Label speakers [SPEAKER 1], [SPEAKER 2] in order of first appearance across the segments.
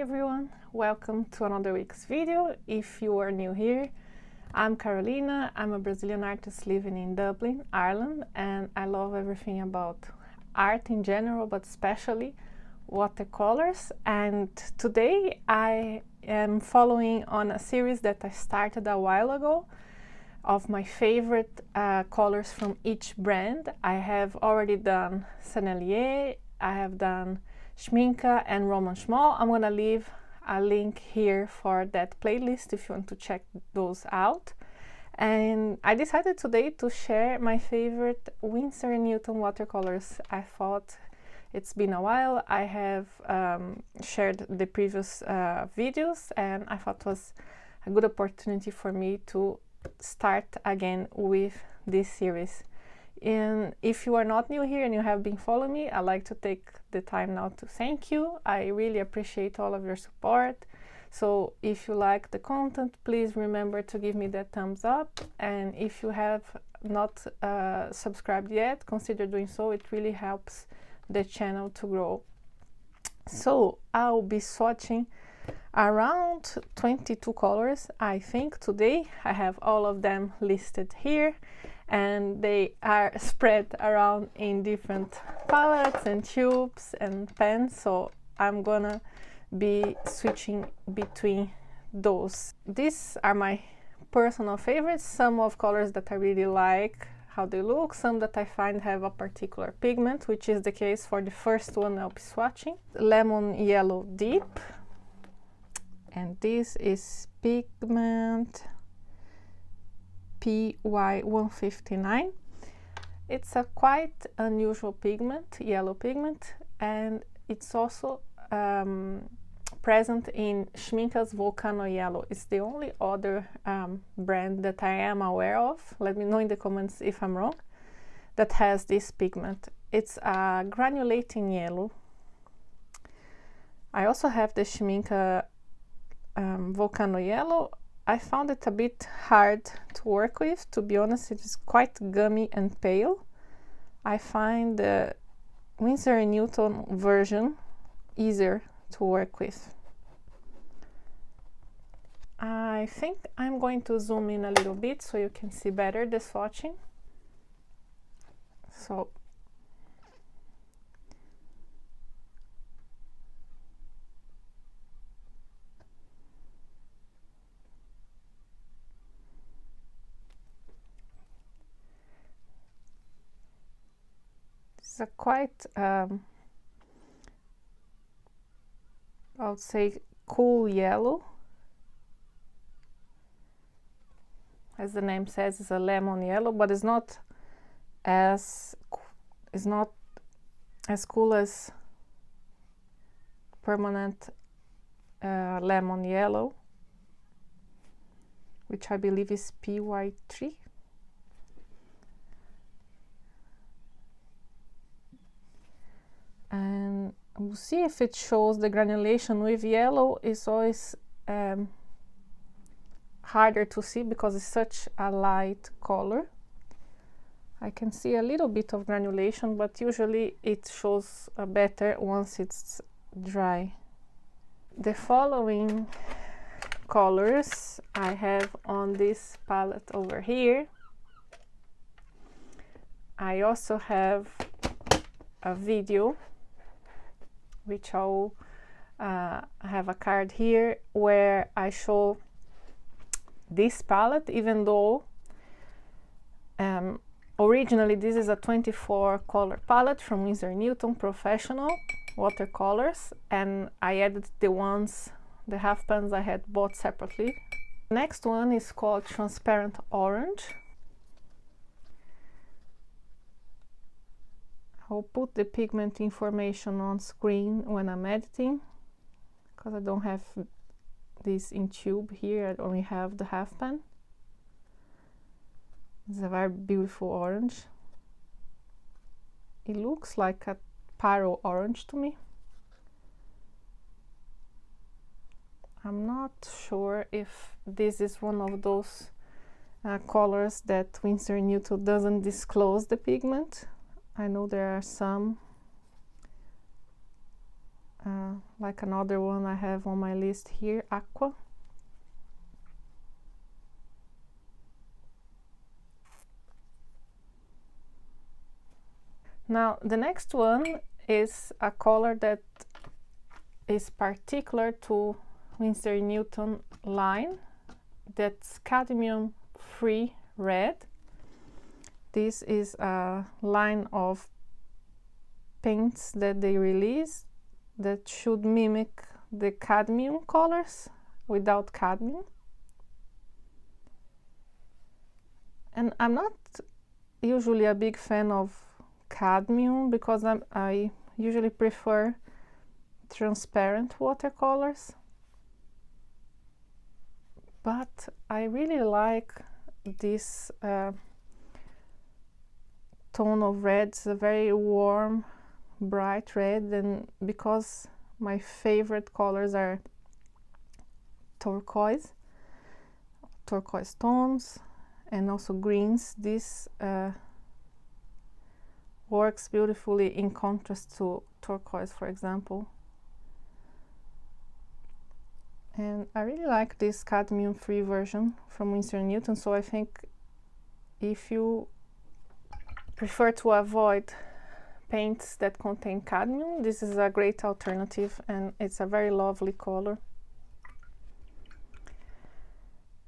[SPEAKER 1] everyone, welcome to another week's video. If you are new here, I'm Carolina. I'm a Brazilian artist living in Dublin, Ireland, and I love everything about art in general, but especially watercolors. And today I am following on a series that I started a while ago of my favorite colors from each brand. I have already done Sennelier, I have done Schmincke and Roman Schmall. I'm gonna leave a link here for that playlist if you want to check those out. And I decided today to share my favorite Winsor Newton watercolors. I thought it's been a while. I have shared the previous videos, and I thought it was a good opportunity for me to start again with this series. And if you are not new here and you have been following me, I'd like to take the time now to thank you. I really appreciate all of your support. So if you like the content, please remember to give me that thumbs up. And if you have not subscribed yet, consider doing so. It really helps the channel to grow. So I'll be swatching around 22 colors. I think today I have all of them listed here, and they are spread around in different palettes and tubes and pens, so I'm gonna be switching between those. These are my personal favorites, some of colors that I really like how they look, some that I find have a particular pigment, which is the case for the first one I'll be swatching. Lemon Yellow Deep, and this is pigment PY159. It's a quite unusual pigment, yellow pigment, and it's also present in Schmincke's Volcano Yellow. It's the only other brand that I am aware of, let me know in the comments if I'm wrong, that has this pigment. It's a granulating yellow. I also have the Schmincke Volcano Yellow. I found it a bit hard to work with, to be honest. It is quite gummy and pale. I find the Winsor Newton version easier to work with. I think I'm going to zoom in a little bit so you can see better the swatching. So it's a quite, I would say, cool yellow. As the name says, it's a lemon yellow, but it's not as cool as permanent lemon yellow, which I believe is PY3. And we'll see if it shows the granulation with yellow. Is always harder to see because it's such a light color. I can see a little bit of granulation, but usually it shows better once it's dry. The following colors I have on this palette over here. I also have a video which I'll have a card here where I show this palette, even though originally this is a 24 color palette from Winsor Newton Professional Watercolors, and I added the half pans I had bought separately. The next one is called Transparent Orange. I'll put the pigment information on screen when I'm editing, because I don't have this in tube here, I only have the half pan. It's a very beautiful orange. It looks like a Paro orange to me. I'm not sure if this is one of those colors that Winsor Newton doesn't disclose the pigment. I know there are some like another one I have on my list here, Aqua. Now the next one is a color that is particular to Winsor Newton line, that's cadmium free red. This is a line of paints that they release that should mimic the cadmium colors without cadmium. And I'm not usually a big fan of cadmium because I usually prefer transparent watercolors, but I really like this tone of red. It's a very warm, bright red, and because my favorite colors are turquoise tones and also greens, this works beautifully in contrast to turquoise, for example. And I really like this cadmium free version from Winsor Newton, so I think if you prefer to avoid paints that contain cadmium, this is a great alternative, and it's a very lovely color.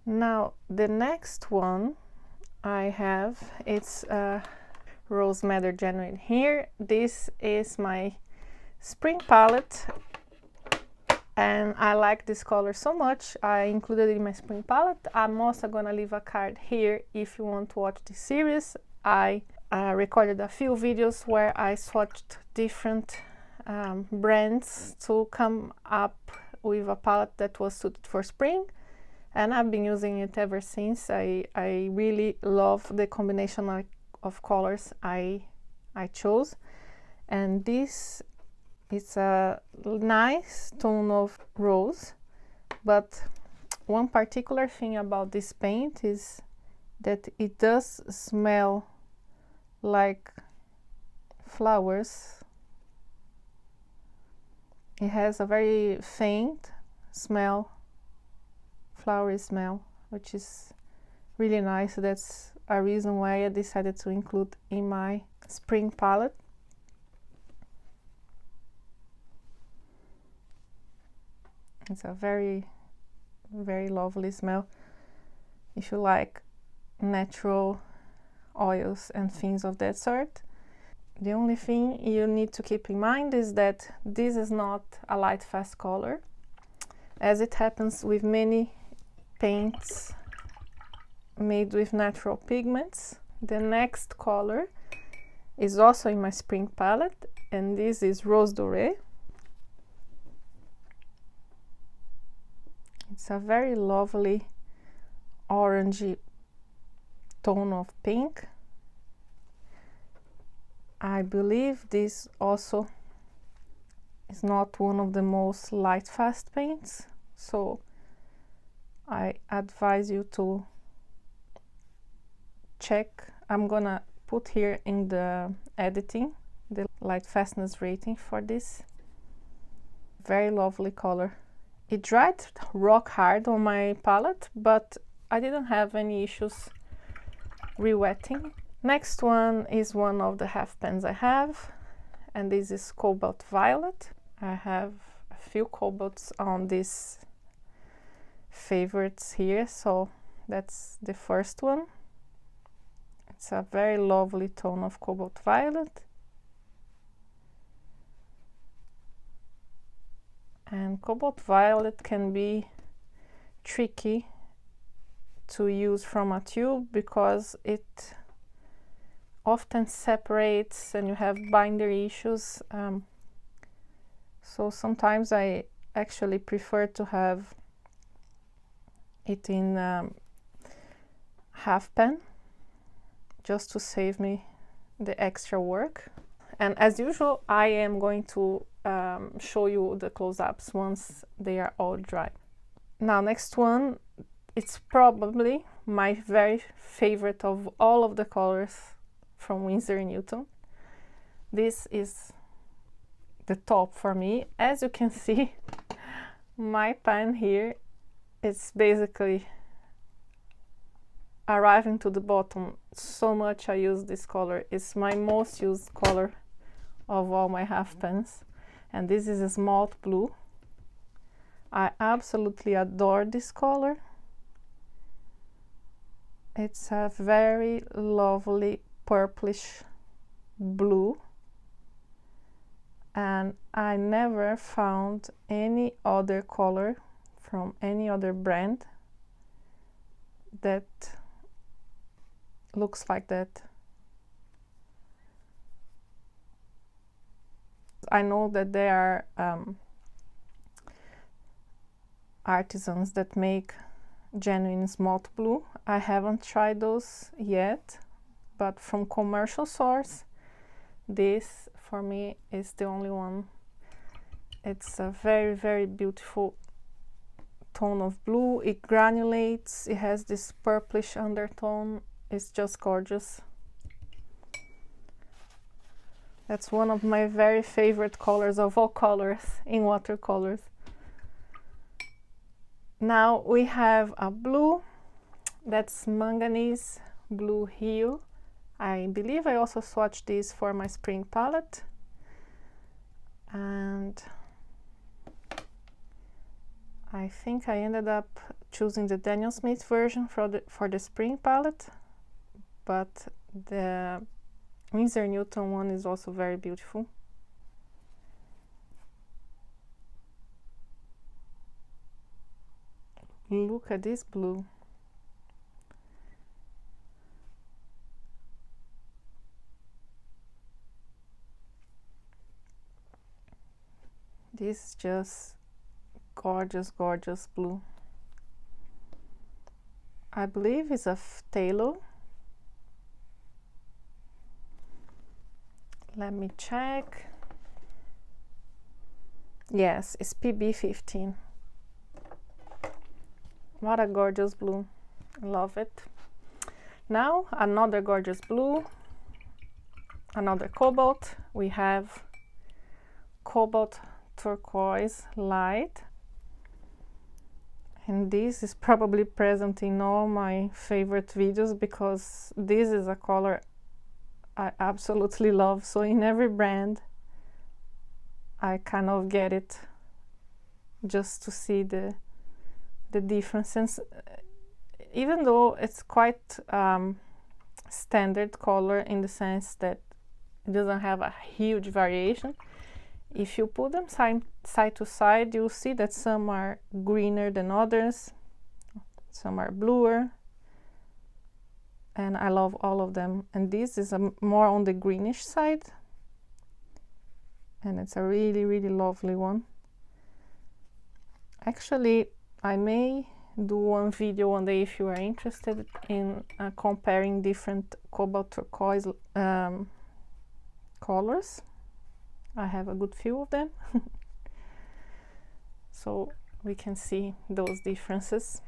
[SPEAKER 1] Now the next one I have, it's Rose Madder Genuine here. This is my spring palette, and I like this color so much I included it in my spring palette. I'm also gonna leave a card here if you want to watch this series. I recorded a few videos where I swatched different brands to come up with a palette that was suited for spring, and I've been using it ever since. I really love the combination of colors I chose, and this is a nice tone of rose, but one particular thing about this paint is that it does smell like flowers. It has a very faint smell, flowery smell, which is really nice. That's a reason why I decided to include in my spring palette. It's a very, very lovely smell if you like natural oils and things of that sort. The only thing you need to keep in mind is that this is not a light fast color, as it happens with many paints made with natural pigments. The next color is also in my spring palette, and this is Rose Dorée. It's a very lovely orangey tone of pink. I believe this also is not one of the most light fast paints, so I advise you to check. I'm gonna put here in the editing the light fastness rating for this. Very lovely color. It dried rock hard on my palette, but I didn't have any issues re-wetting. Next one is one of the half pans I have, and this is Cobalt Violet. I have a few cobalts on these favorites here, so that's the first one. It's a very lovely tone of Cobalt Violet. And Cobalt Violet can be tricky to use from a tube because it often separates and you have binder issues. So sometimes I actually prefer to have it in half pan just to save me the extra work. And as usual, I am going to show you the close-ups once they are all dry. Now, next one, it's probably my very favorite of all of the colors from Winsor Newton. This is the top for me. As you can see, my pen here is basically arriving to the bottom. So much I use this color. It's my most used color of all my half pens, and this is a smalt blue. I absolutely adore this color. It's a very lovely purplish blue, and I never found any other color from any other brand that looks like that. I know that there are artisans that make genuine smalt blue. I haven't tried those yet, but from commercial source, this for me is the only one. It's a very, very beautiful tone of blue. It granulates, it has this purplish undertone. It's just gorgeous. That's one of my very favorite colors of all colors in watercolors. Now we have a blue, that's manganese blue hue. I believe I also swatched this for my spring palette, and I think I ended up choosing the Daniel Smith version for the spring palette, but the Winsor Newton one is also very beautiful. Look at this blue. This is just gorgeous, gorgeous blue. I believe it's a phthalo. Let me check. Yes, it's PB15. What a gorgeous blue. I love it. Now another gorgeous blue, another cobalt. We have cobalt turquoise light, and this is probably present in all my favorite videos because this is a color I absolutely love. So in every brand I kind of get it just to see the differences, even though it's quite standard color in the sense that it doesn't have a huge variation. If you put them side to side, you'll see that some are greener than others, some are bluer, and I love all of them. And this is more on the greenish side, and it's a really, really lovely one. Actually, I may do one video one day if you are interested in comparing different cobalt turquoise colors. I have a good few of them so we can see those differences.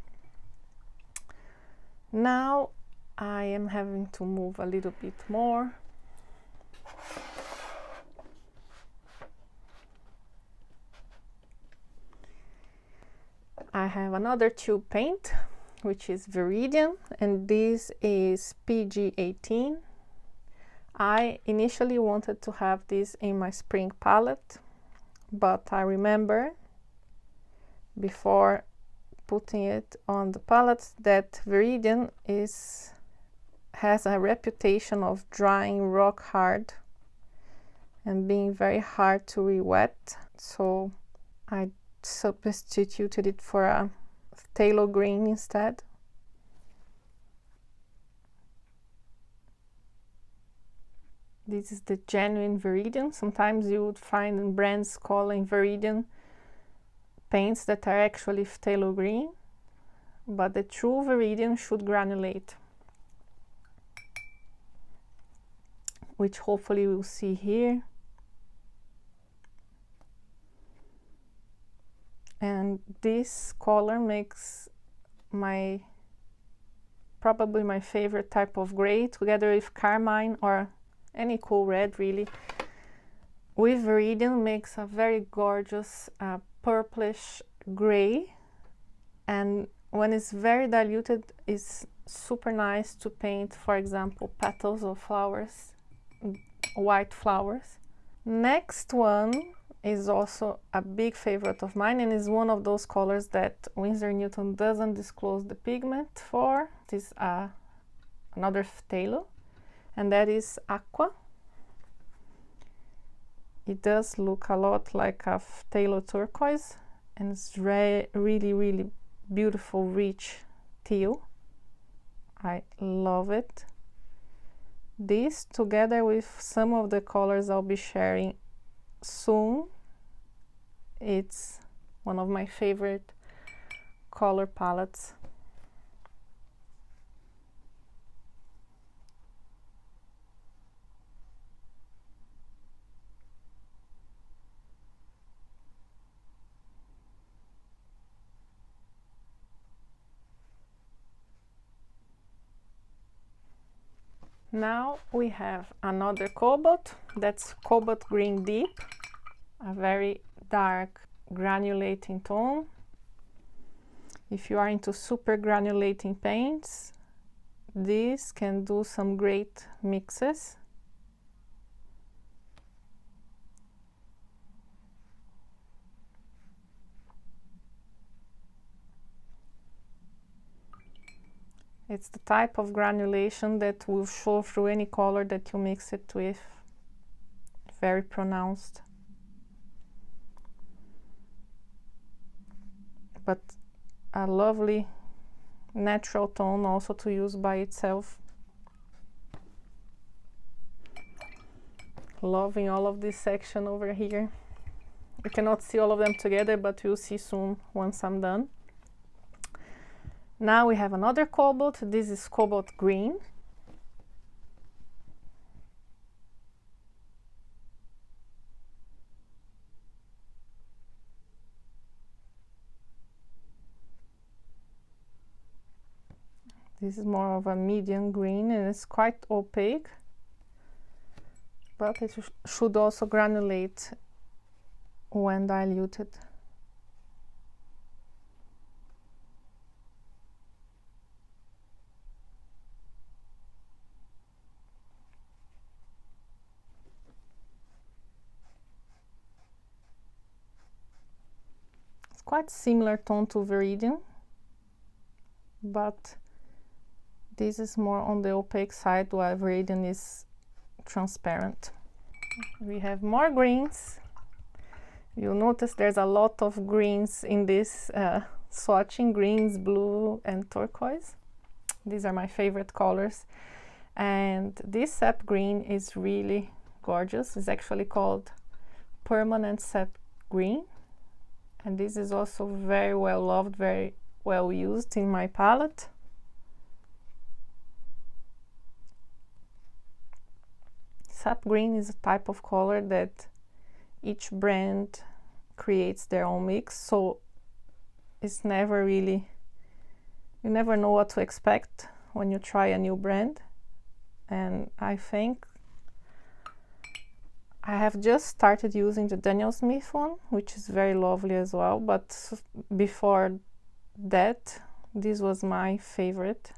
[SPEAKER 1] Now I am having to move a little bit more. I have another tube paint, which is Veridian, and this is PG18. I initially wanted to have this in my spring palette, but I remember before putting it on the palette that Veridian has a reputation of drying rock hard and being very hard to re-wet, so I substituted it for a phthalo green instead. This is the genuine Veridian. Sometimes you would find brands calling Veridian paints that are actually phthalo green, but the true Veridian should granulate, which hopefully we'll see here. And this color makes probably my favorite type of gray, together with carmine or any cool red really. with Veridian makes a very gorgeous purplish gray, and when it's very diluted it's super nice to paint, for example, petals of flowers, white flowers. Next one is also a big favorite of mine, and is one of those colors that Winsor Newton doesn't disclose the pigment for. It is another phthalo, and that is Aqua. It does look a lot like a phthalo turquoise, and it's really beautiful, rich teal. I love it. This, together with some of the colors I'll be sharing soon, it's one of my favorite color palettes. Now we have another cobalt, that's Cobalt Green Deep, a very dark granulating tone. If you are into super granulating paints, this can do some great mixes. It's the type of granulation that will show through any color that you mix it with. Very pronounced. But a lovely natural tone also to use by itself. Loving all of this section over here. You cannot see all of them together, but you'll see soon once I'm done. Now we have another cobalt. This is Cobalt Green. This is more of a medium green, and it's quite opaque, but it should also granulate when diluted. Quite similar tone to Veridian, but this is more on the opaque side, while Veridian is transparent. We have more greens. You'll notice there's a lot of greens in this swatching, greens, blue and turquoise. These are my favorite colors, and this Sep Green is really gorgeous. It's actually called Permanent Sep Green. And this is also very well loved, very well used in my palette. Sap green is a type of color that each brand creates their own mix, so it's never really, you never know what to expect when you try a new brand. And I think I have just started using the Daniel Smith one, which is very lovely as well, but before that, this was my favorite.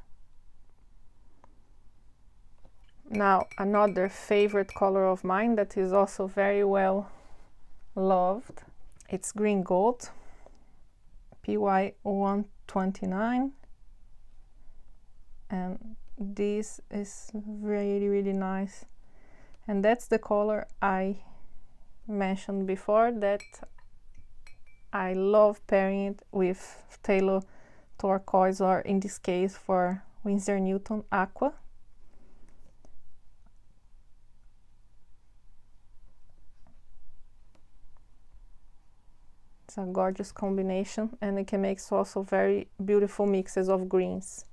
[SPEAKER 1] Now, another favorite color of mine that is also very well loved, it's Green Gold, PY 129, and this is really nice. And that's the color I mentioned before, that I love pairing it with phthalo turquoise, or in this case for Winsor Newton, Aqua. It's a gorgeous combination, and it can make also very beautiful mixes of greens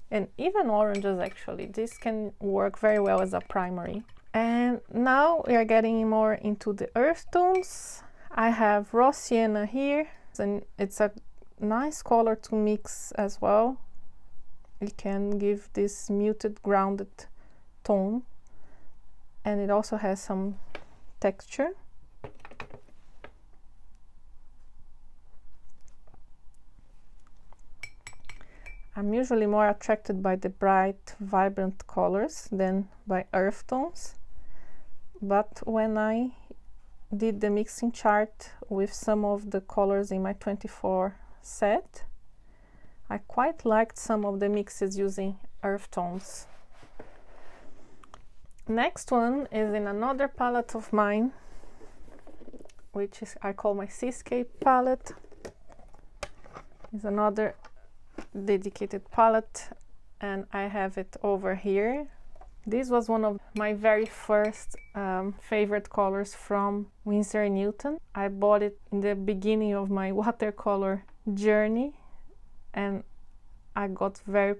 [SPEAKER 1] and even oranges. Actually, this can work very well as a primary. And now we are getting more into the earth tones. I have raw sienna here, and it's a nice color to mix as well. It can give this muted, grounded tone, and it also has some texture. I'm usually more attracted by the bright, vibrant colors than by earth tones. But when I did the mixing chart with some of the colors in my 24 set, I quite liked some of the mixes using earth tones. Next one is in another palette of mine, which is I call my Seascape palette. It's another dedicated palette, and I have it over here. This was one of my very first favorite colors from Winsor Newton. I bought it in the beginning of my watercolor journey, and I got very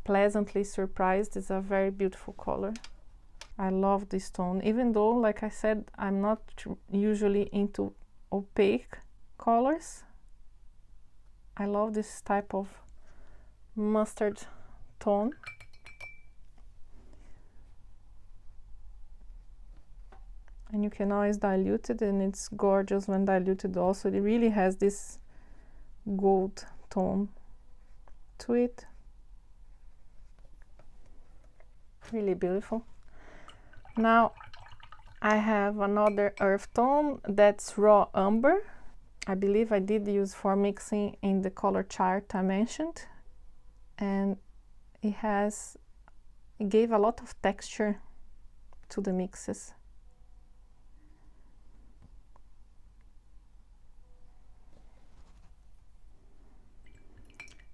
[SPEAKER 1] pleasantly surprised. It's a very beautiful color. I love this tone, even though, like I said, I'm not usually into opaque colors. I love this type of mustard tone. And you can always dilute it, and it's gorgeous when diluted also. It really has this gold tone to it. Really beautiful. Now I have another earth tone that's raw umber. I believe I did use for mixing in the color chart I mentioned, and it gave a lot of texture to the mixes.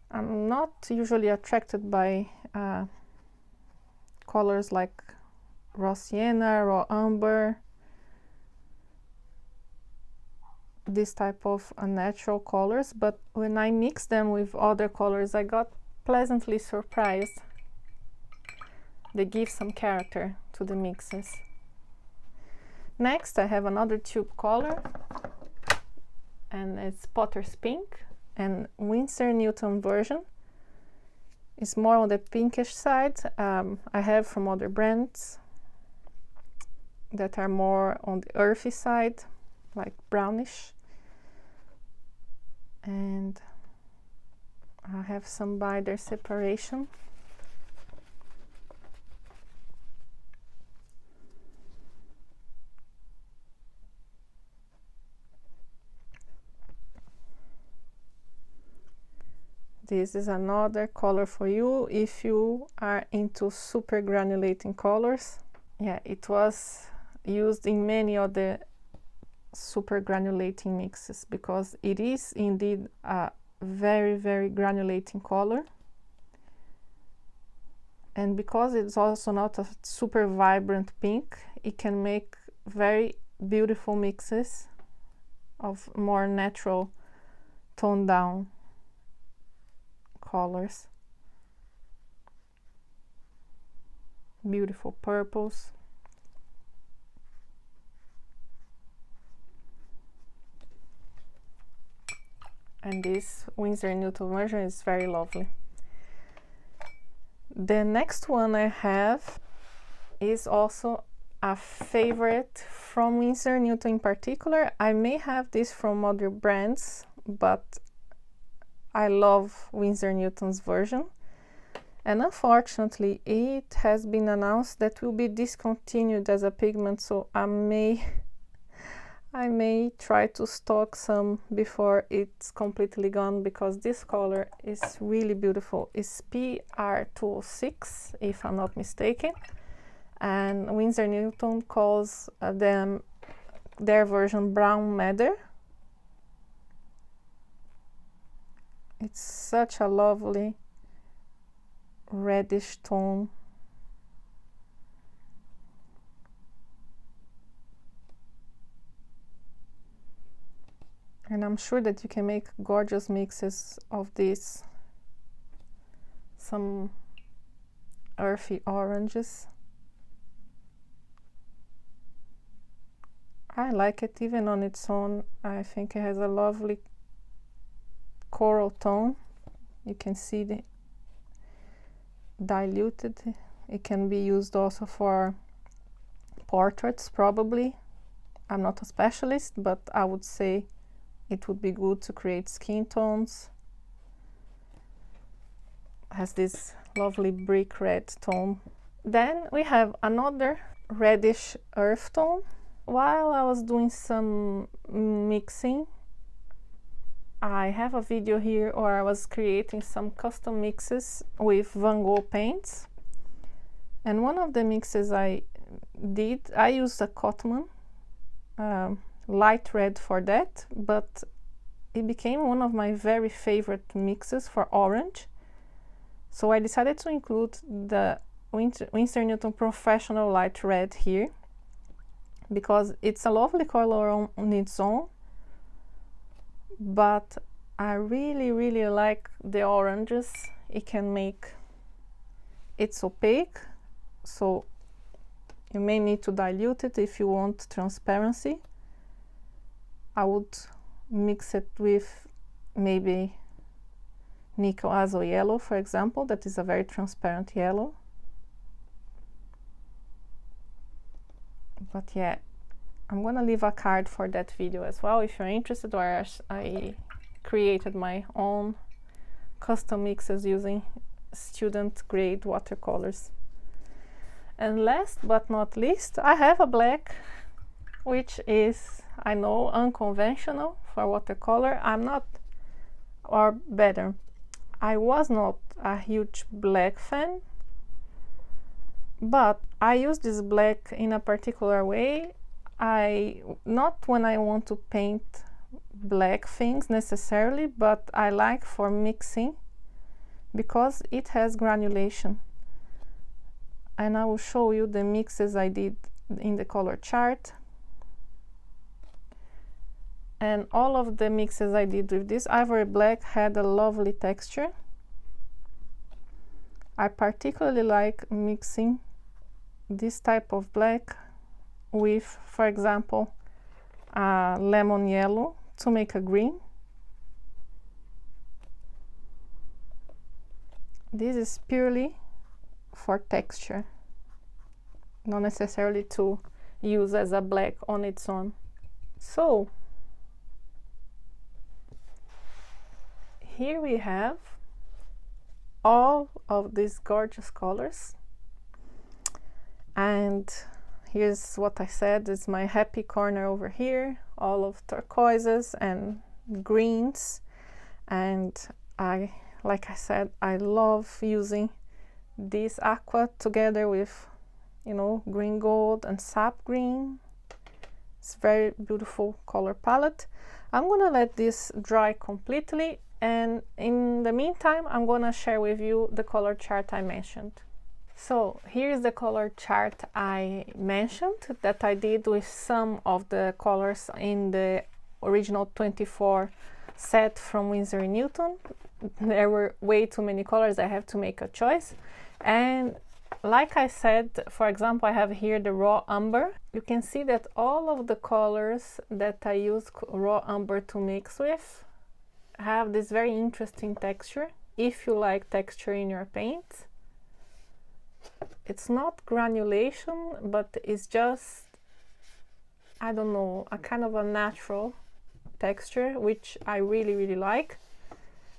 [SPEAKER 1] I'm not usually attracted by colors like raw sienna, raw umber, this type of unnatural colors, but when I mix them with other colors, I got pleasantly surprised. They give some character to the mixes. Next, I have another tube color, and it's Potter's Pink, and Winsor Newton version. It's more on the pinkish side. I have from other brands that are more on the earthy side, like brownish. And I have some by their separation. This is another color for you if you are into super granulating colors. Yeah, it was used in many of the super granulating mixes because it is indeed a very, very granulating color. And because it's also not a super vibrant pink, it can make very beautiful mixes of more natural toned down colors. Beautiful purples. And this Winsor Newton version is very lovely. The next one I have is also a favorite from Winsor Newton in particular. I may have this from other brands, but I love Winsor Newton's version. And unfortunately, it has been announced that will be discontinued as a pigment, so I may try to stock some before it's completely gone, because this color is really beautiful. It's PR206, if I'm not mistaken, and Winsor Newton calls their version Brown Madder. It's such a lovely reddish tone. And I'm sure that you can make gorgeous mixes of this. Some earthy oranges. I like it even on its own. I think it has a lovely coral tone. You can see the diluted. It can be used also for portraits, probably. I'm not a specialist, but I would say it would be good to create skin tones. has this lovely brick red tone. Then we have another reddish earth tone. While I was doing some mixing, I have a video here where I was creating some custom mixes with Van Gogh paints. And one of the mixes I did, I used a Cotman light red for that, but it became one of my very favorite mixes for orange. So I decided to include the Winsor Newton Professional Light Red here, because it's a lovely color on its own, but I really like the oranges it can make. It's opaque, so you may need to dilute it if you want transparency. I would mix it with maybe nickel azo yellow, for example, that is a very transparent yellow. But yeah, I'm gonna leave a card for that video as well if you're interested, where I created my own custom mixes using student grade watercolors. And last but not least, I have a black, which is, I know, unconventional for watercolor. I'm not, or better, I was not a huge black fan, but I use this black in a particular way. Not when I want to paint black things necessarily, but I like for mixing because it has granulation. And I will show you the mixes I did in the color chart. And all of the mixes I did with this ivory black had a lovely texture. I particularly like mixing this type of black with, for example, lemon yellow to make a green. This is purely for texture, not necessarily to use as a black on its own. So here we have all of these gorgeous colors, and here's what I said is my happy corner over here, all of turquoises and greens. And like I said, I love using this aqua together with, you know, green gold and sap green. It's very beautiful color palette. I'm gonna let this dry completely, and in the meantime I'm gonna share with you the color chart I mentioned. So here's the color chart I mentioned that I did with some of the colors in the original 24 set from Winsor Newton. There were way too many colors, I have to make a choice. And like I said, for example, I have here the raw umber. You can see that all of the colors that I use raw umber to mix with have this very interesting texture. If you like texture in your paint, it's not granulation, but it's just, I don't know, a kind of a natural texture, which I really like.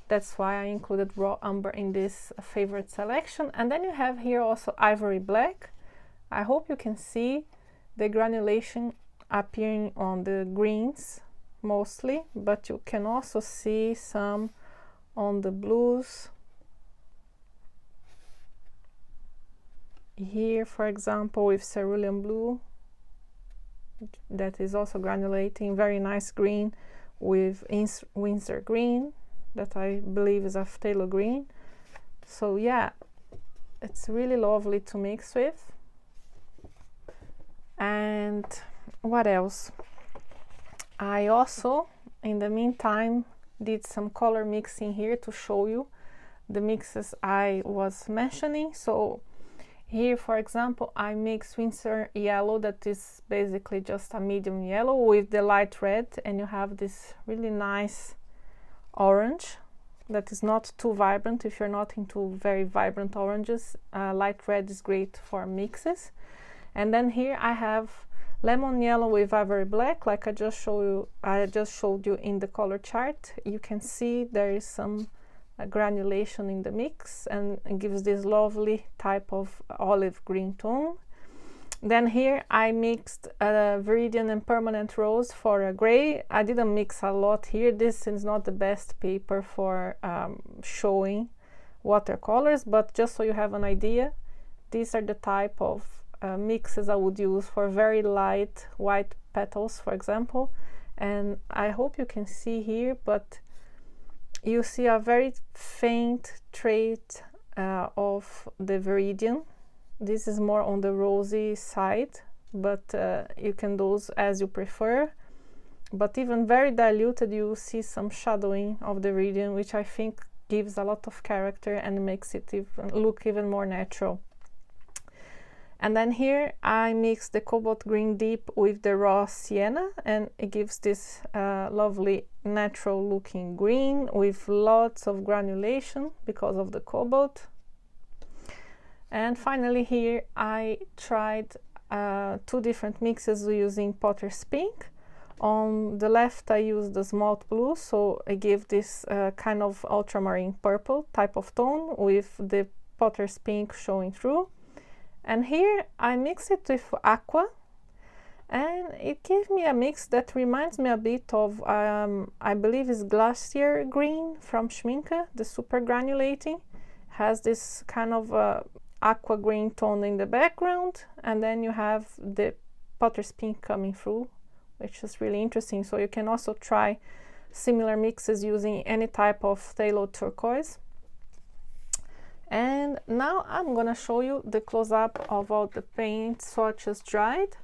[SPEAKER 1] That's why I included raw umber in this favorite selection. And then you have here also ivory black. I hope you can see the granulation appearing on the greens mostly, but you can also see some on the blues. Here, for example, with cerulean blue, that is also granulating. Very nice green with Winsor green, that I believe is a phthalo green. So yeah, it's really lovely to mix with. And what else? I also, in the meantime, did some color mixing here to show you the mixes I was mentioning. So here, for example, I mix Winsor yellow, that is basically just a medium yellow, with the light red, and you have this really nice orange that is not too vibrant. If you're not into very vibrant oranges, light red is great for mixes. And then here I have lemon yellow with ivory black, like I just showed you in the color chart. You can see there is some granulation in the mix, and it gives this lovely type of olive green tone. Then here I mixed Veridian and permanent rose for a gray. I didn't mix a lot here. This is not the best paper for showing watercolors, but just so you have an idea, these are the type of mixes I would use for very light white petals, for example. And I hope you can see here, but you see a very faint trait of the Veridian. This is more on the rosy side, but you can dose as you prefer. But even very diluted, you see some shadowing of the Veridian, which I think gives a lot of character and makes it look even more natural. And then here I mix the cobalt green deep with the raw sienna, and it gives this lovely natural looking green with lots of granulation because of the cobalt. And finally here I tried 2 different mixes using Potter's Pink. On the left I used the Smalt Blue, so I gave this kind of ultramarine purple type of tone with the Potter's Pink showing through. And here I mix it with Aqua, and it gave me a mix that reminds me a bit of, I believe is Glacier Green from Schminke, the super granulating. Has this kind of aqua green tone in the background, and then you have the Potter's Pink coming through, which is really interesting. So you can also try similar mixes using any type of phthalo turquoise. And now I'm gonna show you the close-up of all the paint swatches dried.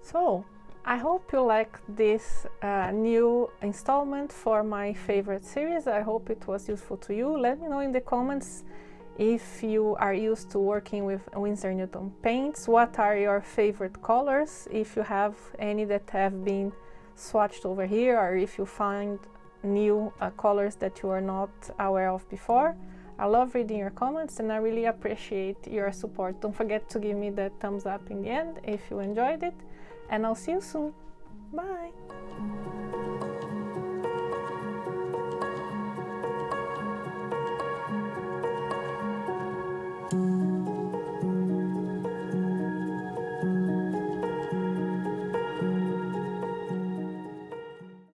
[SPEAKER 1] So I hope you like this new installment for my favorite series. I hope it was useful to you. Let me know in the comments if you are used to working with Winsor Newton paints. What are your favorite colors? If you have any that have been swatched over here, or if you find new colors that you are not aware of before. I love reading your comments, and I really appreciate your support. Don't forget to give me that thumbs up in the end if you enjoyed it, and I'll see you soon. Bye!